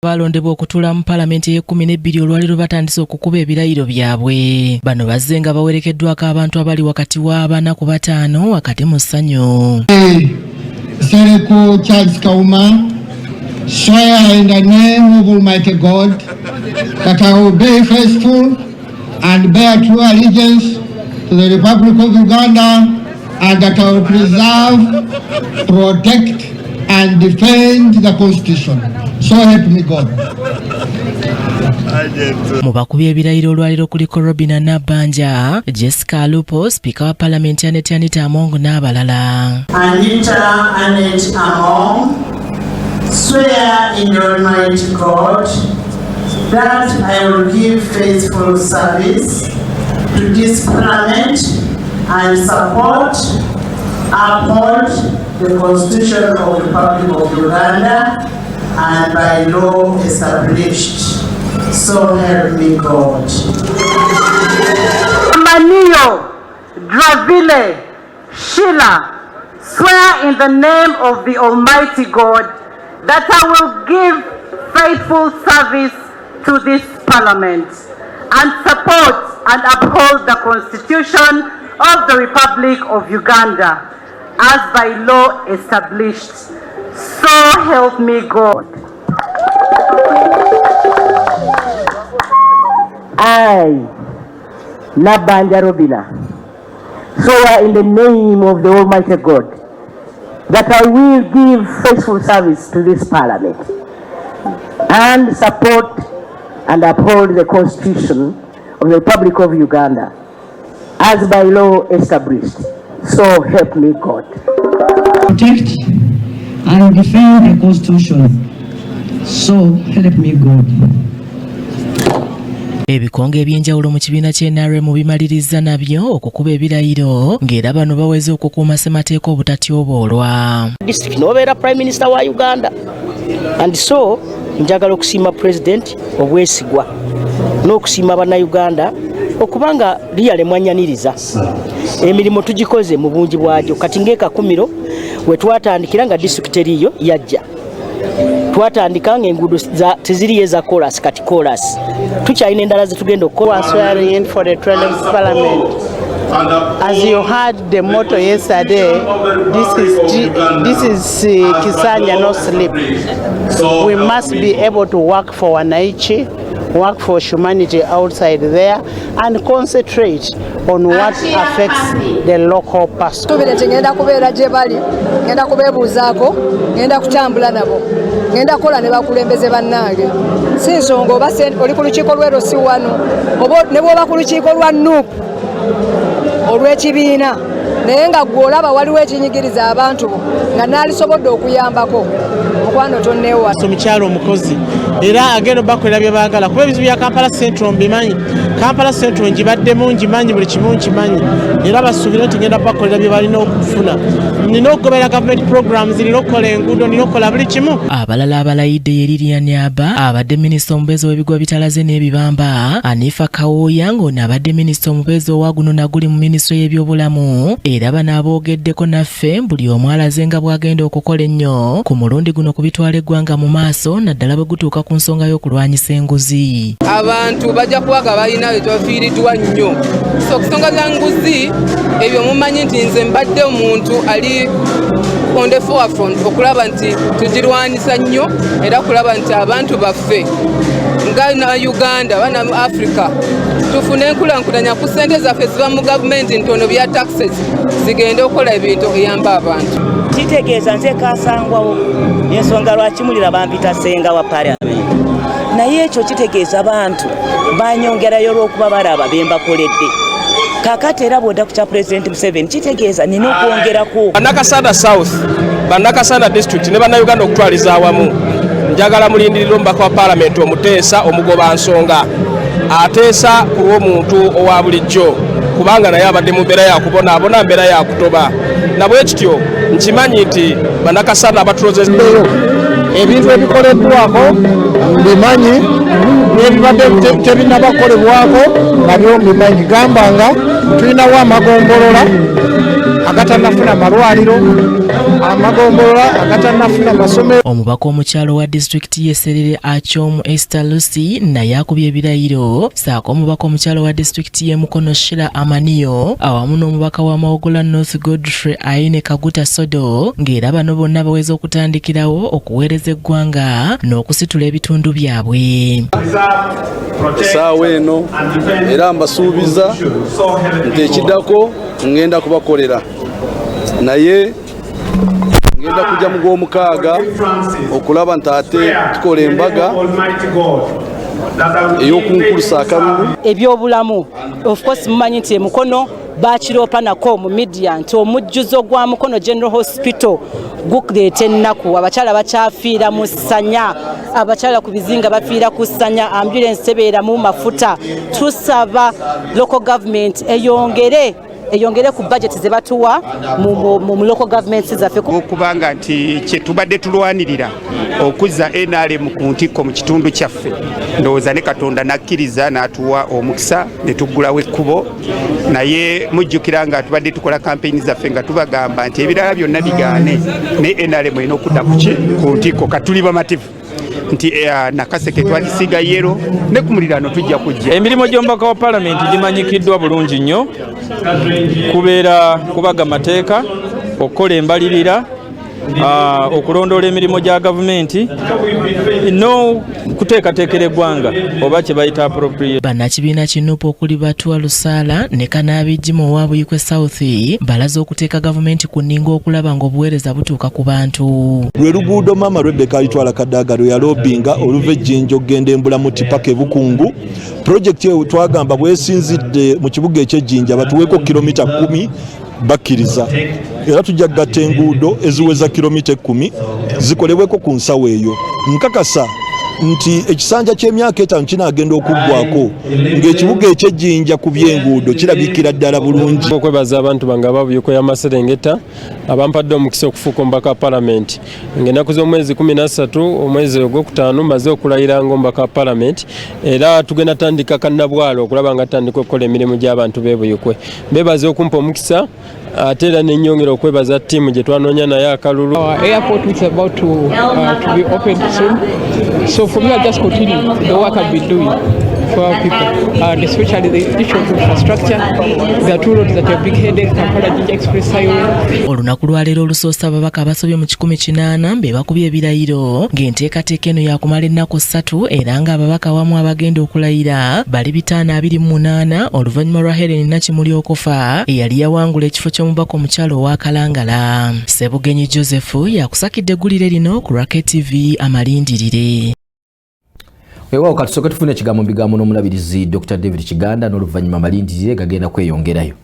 balondebwa okutula mu palamenti y'e12 olwaliro batandise okukuba ebirayiro byabwe. Bano bazze nga bawerekeddwako abantu abali wakati wa 4 ku 5 wakati mu ssanyu. Sereko Charles Kauma, swear in the name of Almighty God that I will be faithful and bear true allegiance to the Republic of Uganda, and that I will preserve, protect and defend the Constitution. So help me God. Mu bakubi ebirayiro olwaliro kuliko Robina Nabanja, Jessica Alupo, Speaker wa Parliament Anita Among n'abalala. Anita Annette Among, swear in the Almighty God that I will give faithful service to this Parliament and support, uphold the Constitution of the Republic of Uganda and by law established. So help me God. Manio, Dravile, Sheila, swear in the name of the Almighty God that I will give faithful service to this Parliament and support and uphold the Constitution of the Republic of Uganda as by law established. So help me God. I, Nabanja Robina, swear in the name of the Almighty God that I will give faithful service to this Parliament and support and uphold the Constitution of the Republic of Uganda as by law established. So help me God. Protect and defend the Constitution. So help me God. Ebikonge ebyenjawulo mu kibiina ky'NRM bimaliriza nabyo okukuba ebirayiro ng'era bano baweze okukuuma ssemateeka obutatyoboolwa. District nobeera Prime Minister wa Uganda, and so njagala okusiima President obwesigwa n'okusiima bannayuganda okubanga liyale mwanyaniriza emirimu tugikoze mu bungi bwagyo. Kati ng'ekakumiro we twatandikira nga district eriyo yajja, twatandika ng'enguudo teziriyo eza chorus, kati chorus tukyalina endala zetugenda okukola. Swearing in for the 12th Parliament. As you heard the motto yesterday, this is Kisanya no sleep. We must be able to work for Wananchi, work for humanity outside there, and concentrate on what affects the local person. Ngenda kubeera gye bali, ngenda kubeebuuzaako, ngenda kutambula nabo, ngenda kukola ne bakulembeze bannange. Si nsonga oba oli ku lukiiko lw'ero si wano, ne bw'oba ku lukiiko lwa NUP olw'ekibiina naye nga gwe olaba waliwo ekinyigiriza abantu bo nga naalisobodde okuyambako, mukwano tonneewa. Omukyalo omukozi era agenda bakolera bye baagala kuba ebizibu bya Kampala Central mbimanyi. Kampala Central ngibaddemu ngimanyi, buli kimu nkimanyi, era basuubira nti ngenda bakolera bye balina okufuna. Nina okugobera government programs, nina okukola enguudo, nina okukola buli kimu. Abalala abalayidde ye Lilian Aba abadde minisita omubeezi w'ebigwa bitalaze n'ebibamba, Anifa Kawoya ng'ono abadde minisita omubeezi owa guno naguli mu minisitule y'ebyobulamu, era bano aboogeddeko naffe buli omu alaze nga bw'agenda okukola ennyo ku mulundi guno ku bitwala eggwanga mu maaso naddala bwe gutuuka ku nsonga y'okulwanyisa enguzi. Abantu bajja kuwaga balina ebyafiiriddwa nnyo. So kusonga za nguzi ebyo mumanyi nti nze mbadde omuntu ali on the forefront okulaba nti tugirwanyisa nnyo era kulaba nti abantu baffe nga na Uganda bana mu Africa tufune enkulankulanya ku ssente zaffe ziba mu gavumenti ntono bya taxes zigenda okukola ebintu eyamba abantu. Kitegeeza nze kaasangwawo ensonga lwaki mulira bampita ssenga wa Parliament, naye ekyo kitegeeza abantu banyongerayo olw'okuba balaba be mbakoledde. Kakati era bw'odda ku kya President Museveni kitegeeza nina okwongerako. Bannakasanda South, Bannakasanda District ne Bannayuganda okutwaliza awamu, njagala mulindirira omubaka wa Parliament omuteesa omugoba nsonga ateesa ku lw'omuntu owa bulijjo kubanga naye abadde mu mbeera ya kubonaabona, mbeera ya kutoba. Na bwe kityo nkimanyi nti Bannakasanda abatulozeza ebintu ebikoleddwako mbimanyi, n'ebibadde tebinnabakolebwako nabyo mbimanyi. Gamba nga tulinawo amagombolola agati agatannafuna amalwaliro, amagombolola agatannafuna amasomero. Omubaka omukyalo wa disitulikiti y'Esserere Achom Esther Lucy naye akubye ebirayiro, saako omubaka omukyalo wa disitulikiti y'e Mukono Sheila Amaniyo awamu n'omubaka wa Mawogola North Godfrey Aine Kaguta Sodo ng'era bano bonna baweza okutandikirawo okuweereza eggwanga n'okusitula ebitundu byabwe. Essaawa eno era mbasuubiza nti ekiddako ngenda kubakolera, naye ngenda kujja mu gw'omukaaga okulaba nti ate tukola embaga ey'okunkulusa akalulu. Ebyobulamu of course mumanyi nti Mukono bakiropa nako mu media nti omujjuzo gwa Mukono General Hospital gukuleeta ennaku, abakyala bakyafiira mu ssanya, abakyala ku bizinga bafiira ku ssanya, ambulance tebeera mu mafuta. Tusaba local government eyongere ku budget ze batuwa mu local governments zaffe, okubanga nti kye tubadde tulwanirira okuzza NRM ku ntikko mu kitundu kyaffe, ndowooza ne Katonda nakkiriza n'atuwa omukisa ne tuggulawo ekkubo. Naye mujjukira nga tubadde tukola kampeyini zaffe nga tubagamba nti ebirala byonna bigaane, ne NRM erina okudda ku ntikko katuli bamativu nti Nakaseke twagisiga yero ne ku muliraano tujja kujja. Emirimu gy'omubaka wa Paalamenti gimanyikiddwa bulungi nnyo, kubeera kubaga mateeka, okukola embalirira, okulondoola emirimu gya gavumenti no kuteekateekera eggwanga oba kye bayita appropriate. Bannakibiina kinuupu okuli Batuwa Lusaala ne Kanaabijima owa Buyikwe South balaze okuteeka gavumenti ku nninga okulaba ng'obuweereza butuuka ku bantu. Lwe luguudo Maama Rebecca alitwala Kadaga lwe yalobinga oluva Ejjinja okugenda Embulamuti paka Bukungu. Projekiti eyo twagamba bwesinzidde mu kibuga eky'Ejjinja batuweeko kilomita 10 bakkiriza, era tujja kugatta enguudo eziweza kilomita 10 zikolebweko ku nsawo eyo. Nkakasa nti ekisanja ky'emyaka 5 kinaagenda okuggwako ng'ekibuga eky'Ejjinja ku by'enguudo kirabikira ddala bulungi. Okwebaza abantu bange ababuyiko y'Amaserengeta abampadde omukisa okufuuka omubaka wa Paalamenti ng'ennaku z'omwezi 13 omwezi ogwokutaano maze okulayira ng'omubaka wa Paalamenti, era tugenda tandika kannabwalo okulaba nga tutandika okukola emirimu gy'abantu b'e Buyikwe. Beebaze okumpa omukisa ate era n'ennyongera okwebaza ttiimu gye twanoonya naye akalulu. Our airport is about to be opened soon. So for me, I'll just continue the work I've been doing for our people, and especially the issue of infrastructure. There are two roads that are big headed, Kampala-Jinja Express Highway. Olunaku lwaleero olusoosa ababaka abasobye mu 180 be bakubye ebirayiro ng'enteekateeka eno yakumala ennaku 3 era ng'ababaka awamu abagenda okulayira bali 528 oluvannyuma lwa Helen Nakimuli okufa eyali yawangula ekifo ky'omubaka omukyalo owa Kalangala. Ssebugenyi Joseph yakusakidde eggulire lino ku Racket TV amalindirire. Weewaawo katusooke tufune ekigambo mu bigambo n'omulabirizi Dr. David Kiganda n'oluvannyuma amalindirire gagenda kweyongerayo.